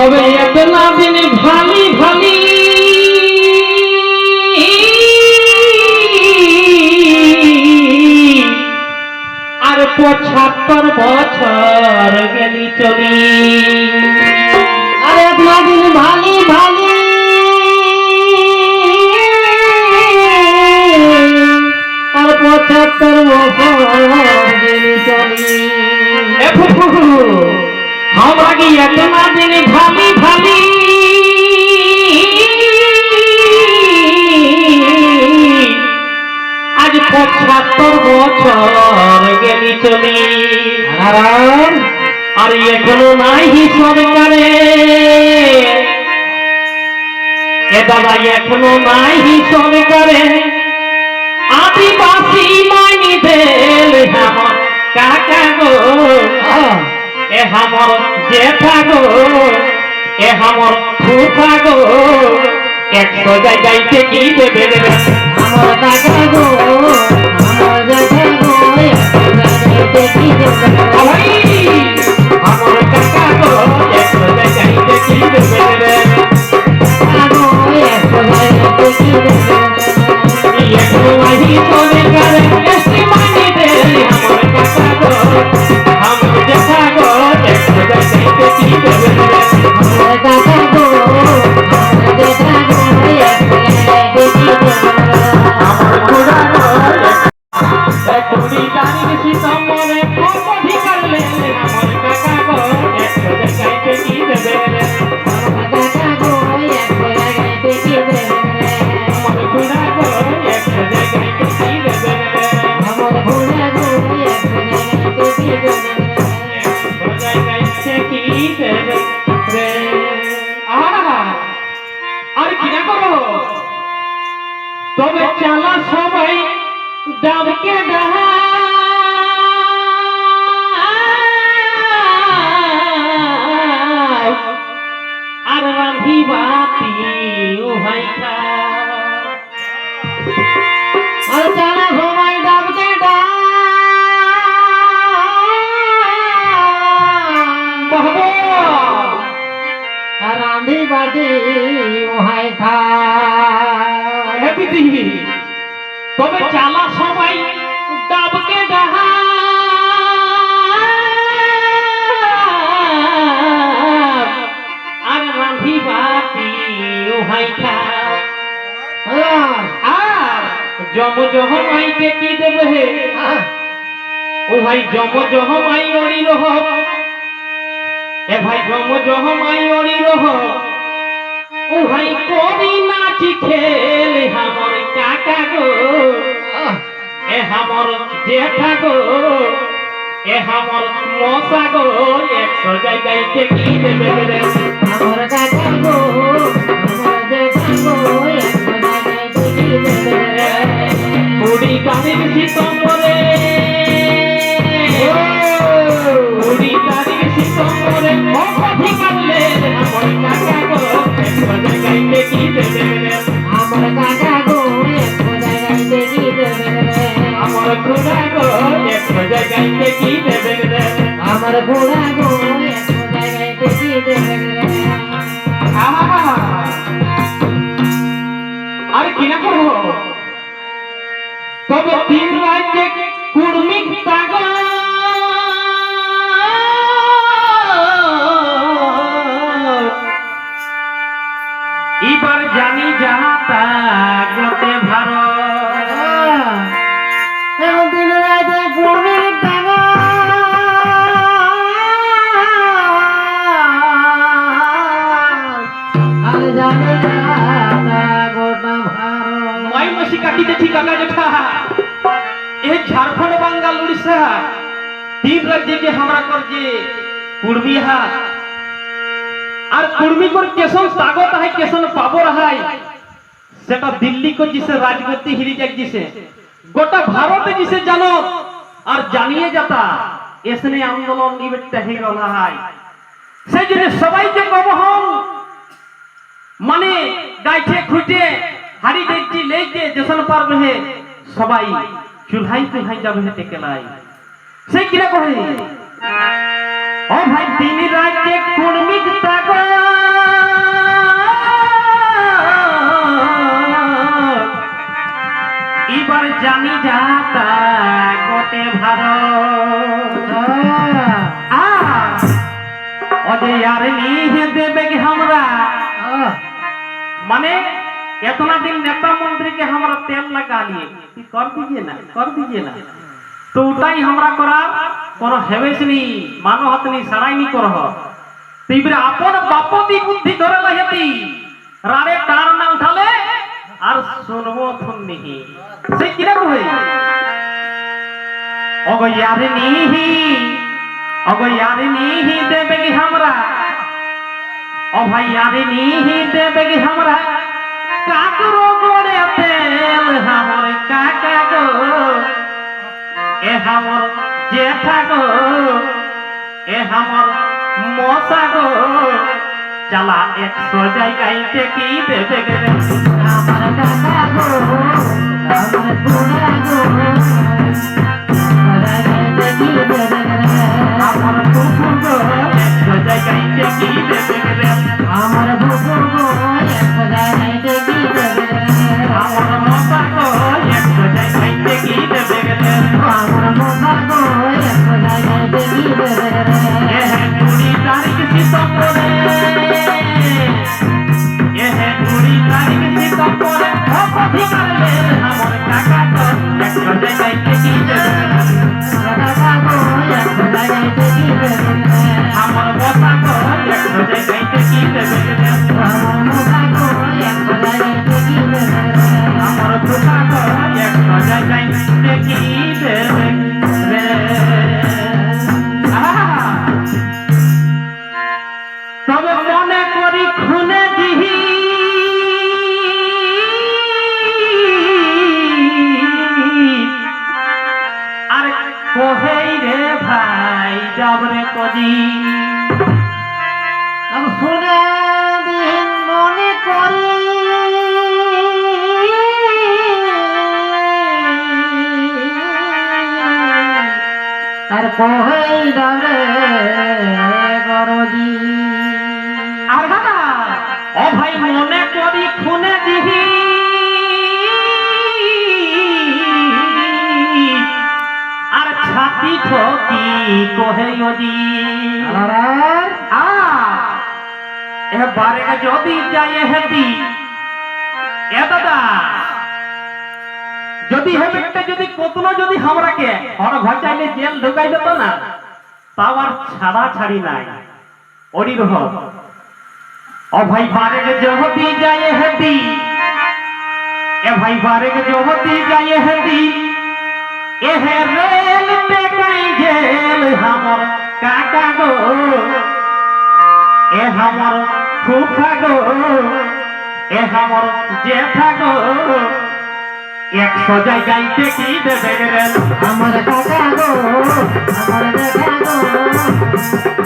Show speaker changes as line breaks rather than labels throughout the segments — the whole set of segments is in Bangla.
তবে এতনা দিন ভালি ভালি আর ৭৫ বছর গেলি চলি
আর এতনা দিন ভালি ভালি আর ৭৫ বছর গেলি চলি
हमरा की एतना दिन भाली भाली आज ৭৫ বছর গেলি চলি আর এখনো নাই সরকারে এ দাদা এখনো নাই সরকারে আদিবাসী মাইনি দেল আমার কাকা গো এ হামর জেঠা গো এ হামর ফুফা গো ১০০ জায়গাইতে কি দেবে
আমার কাকা গো আমার জেঠা গো ১০০ জায়গাইতে কি দেবে
আমার কাকা গো ১০০ জায়গাইতে কি দেবে
কাকা গো ১০০ জায়গাইতে কি দেবে
এখনো আহি তোরে করে এসে মানি দে আমার কাকা গো আমার জেঠা গো ১০০ জায়গাইতে কি দেবে
আমার কাকা গো আমার জেঠা গো ১০০ জায়গাইতে কি দেবে
আমার ঘোড়া গো কুড়ি তারিখ সিতম্বরে কবি করলে আমার কাকা গো ১০০ জায়গাইতে কি দেবে
আমার কাকা গো ১০০ জায়গাইতে কি দেবে
আমার ঘোড়া গো ১০০ জায়গাইতে কি দেবে
আমার ঘোড়া গো ১০০ জায়গাইতে কি দেবে
১০০ জায়গাইতে কি দেবে রে আহা আর কি না করো তবে চালা সবাই ডাবকে ডাহা আর রান্ধি বাতি উহাই খা
আর চালা সবাই ডাবকে ডাক
বাবা
আর রাঁধি বাটি ওহাই খা
হ্যাপি দিহি তবে চালা সবাই ডাবকে ডাহা আর রান্ধি বাতি উহাই খা আর জমজমাইতে কি দেবে হে ও ভাই জমজমাই অড়ি রহ এ ভাই জমজমাই অড়ি রহ ও ভাই করি নাচি খেলে আমার কাকা গো এ আমার জেঠা গো এ আমার মশা গো ১০০ জায়গাইতে কি দেবে রে
আমার কাকা গো আমার জেঠা গো ১০০ জায়গাইতে কি দেবে
কুড়ি তারিখ সিতম্বরে কুড়ি তারিখ সিতম্বরে কবি করলে আমার কাকা গো ১০০ জায়গাইতে কি দেবে রে
আমার কাকা গো ১০০ জায়গাইতে কি দেবে
আমার ঘোড়া গো ১০০ জায়গাইতে কি দেবে রে
আমার ঘোড়া গো ১০০ জায়গাইতে কি দেবে
আহা আর কি না করবো তবে ৩ রাজ্যে কুর্মি তাগা এবার জানি যাহা তাগতে ভারত
দিন রাতে কুড়মির টাকা আর জানে না গোটা ভারত
মাই মাসি কাটিতে ঠিক কাকা জেঠা এ ঝাড়খণ্ড বাঙ্গাল উড়িষ্যা ৩ রাজ্যে যে হামরা কর যে কুর্মি হাত আর কুর্মি কর কেশন তাগত হাই কেশন পাবো রাহাই সেটা দিল্লি কো জিসে রাজগতি হিরি যাক জিসে গোটা ভারতে জিসে জানো আর জানিয়ে যাতা এসনে আন্দোলন নিবেটটা হে গলা হাই সেই জন্য সবাই যে কবহম মানে গাইছে খুঁটে হাড়ি দেখছি লেইতে যেসন পারবে হে সবাই চুলহাই চুলহাই যাবে হে টেকেলাই সে কিরা কহে ও ভাই দিন রাতে কুর্মিক তাগা জানি যাতা কোটে ভারত অজে আর নিহে দেবে কি हमरा माने इतना दिन नेता मंत्री के हमरा तेल लगा लिए कि कर दीजिए ना तो उठाई हमरा करा कोनो हेवेस नी मानो हतनी सड़ाई नी करह तीबरे अपन बापती बुद्धि धरे लहती रारे तार ना उठाले और सुनबो थुन नहीं से किरा होई अगो यार नीही देबे कि हमरा ओ भाई यार नीही देबे कि हमरा काकरो गोड़े तेल हमर काका गो ए हमर जेठा गो ए हमर मौसा गो चला 100 জায়গায় কি দেবে গে
আমার কাকা গো আমার বুড়া গো দেখি দেবে
আমার কুকুর গো 100 জায়গায় কি দেবে গে
আমার বুকুর গো এক জায়গায় দেখি দেবে
আমার মৌসা গো 100 জায়গায় কি দেবে গে
আমার মোটা গো এক জায়গায় দেখি দেবে
ये है 20 तारीख सितंबर ये है 20 तारीख सितंबर ओ कथि करले हमर काका तो 100 জায়গায় কি দেবে
কাকা গো এক জায়গায় দেখি দেবে
আমার মৌসা গো 100 জায়গায় কি দেবে
আমার মোটা গো এক জায়গায় দেখি দেবে
আমার ফুফা গো 100 জায়গায় কি দেবে তবে মনে করি খুনে দিহি আর কহেই রে ভাই যাবরে কদি
আমি শুনে দিন মনে করি আর কহেই ডালে গরজি
আর ও ভাই মনে করি খুনে দিহি আর ছাতি ঠকি কহে যদি এ বারে যদি যায় হেতি এ দাদা যদি হে ব্যক্তি যদি কতনো যদি हमराকে আর ঘর চাইলে জেল ঢুকাই দিত না তাও আর ছাড়া ছাড়ি নাই ওরি রহ ओ भाई बारे के जो होती जाए हती ए भाई बारे के जो होती जाए हती ए है रेल पे कई जेल हमर काका गो ए हमर फूफा गो ए हमर जेठा गो 100 জায়গায় কি দেবে রে
আমার কাকা গো আমার দেখা গো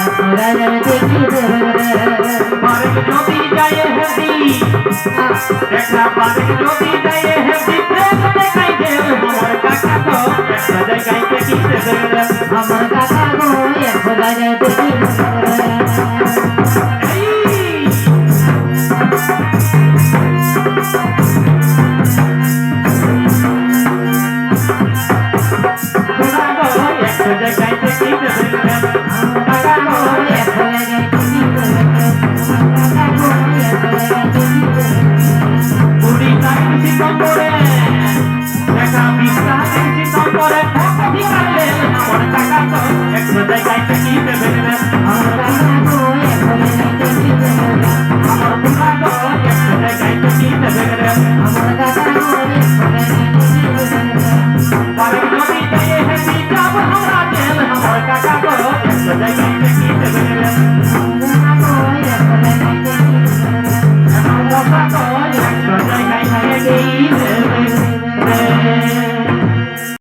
এক জায়গায় দেখি দেবে
बारे के ज्योति जाए हती देखा बारे के ज्योति जाए हती प्रेम देखाई दे हमर काका को 100 জায়গায় কি দেবে
আমার কাকা গো এক জায়গায় দেখি
Kita